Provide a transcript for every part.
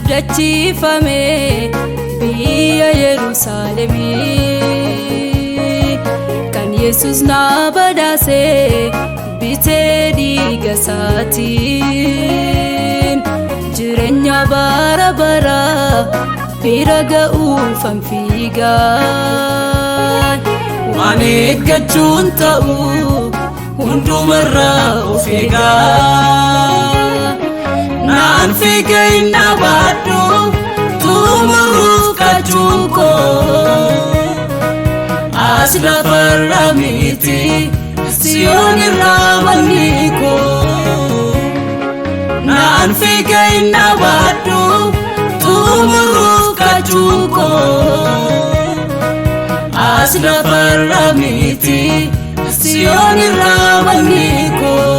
abdachiifame biyya Yerusaalemii kan Yesus na badhaase bitee dhiiga isaatiin jireenya bara baraa bira ga'uufan fiigaa waan eeggachuun ta'u hundumarraa of eegaa naan fiiga hin dhaabadhu xumuruuf kachuun koo as lafarraa miti Sion irraa manni koo naan fiiga hin dhaabadhu xumuruuf kachuun koo as lafarraa miti Sion irraa manni koo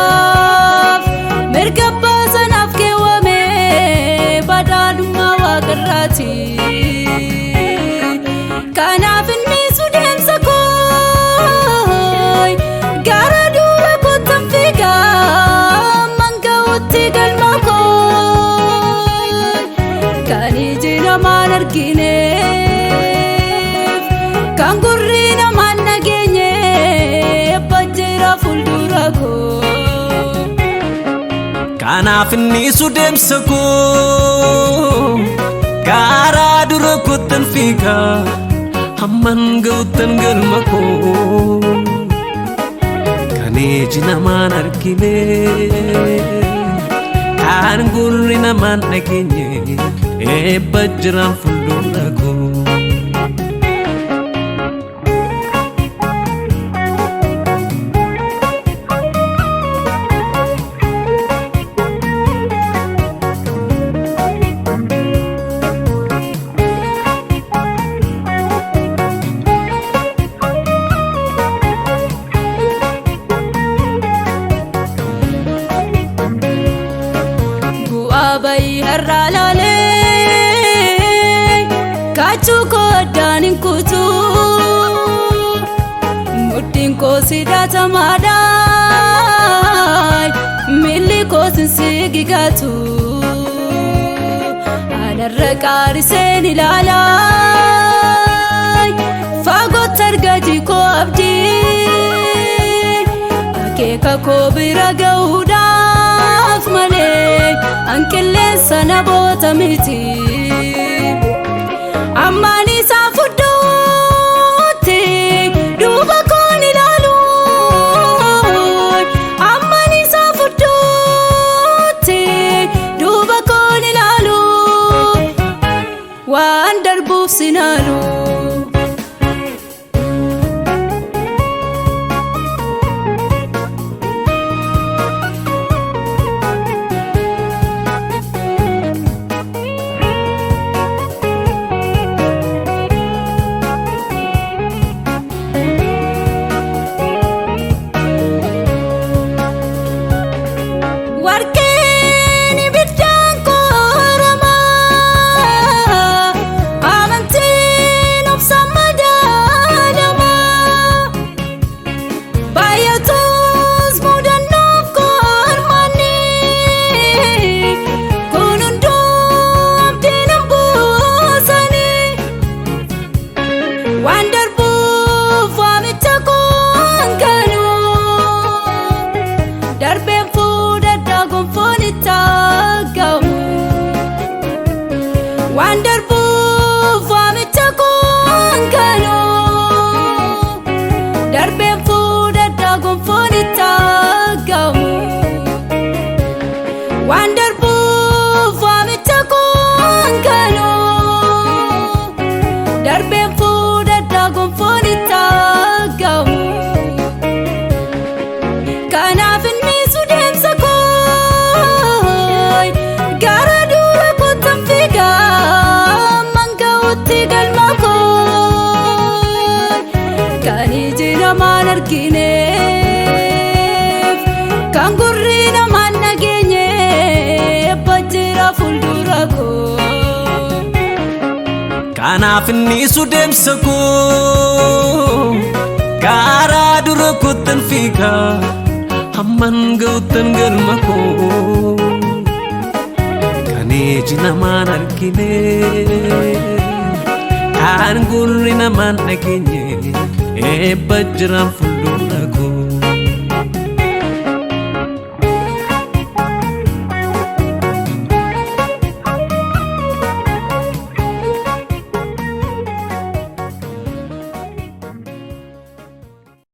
Kataaf mirga baasanaaf keewwame badhaadhummaa waaqarraati kanaaf inni deemsa koo gara dura kottan fiigaa manga'utti galma koo kan iji namaan argineef kan gurri namaan nageenye fuldura koo kanaaf inni deemsa koo gara dura kottan fiigaa hamman ga'uttan galma koo kan iji namaan argine kan gurri namaan dhageenye eebba jiraan fuldura koo Abai haralale kachuko danin kutu mutin ko sidata madai milli ko sinsigigatu anarqari sen ilalai fagot targaji ko abdi akeka ko biragauda male ankille sana bota miti amani safudote duba kon ilalu amani safudote duba kon ilalu waan darbuuf sinalu Wonderful vomita kon kano darbe fuda dagon fonita gamu Wonderful vomita kon kano darbe fuda dagon fonita gamu Anaafni sudemsako Gara dura kutan fika Hamman gautan galmako Kane jinaman argine Kan gurri naman naginye Ebba jiran fuldura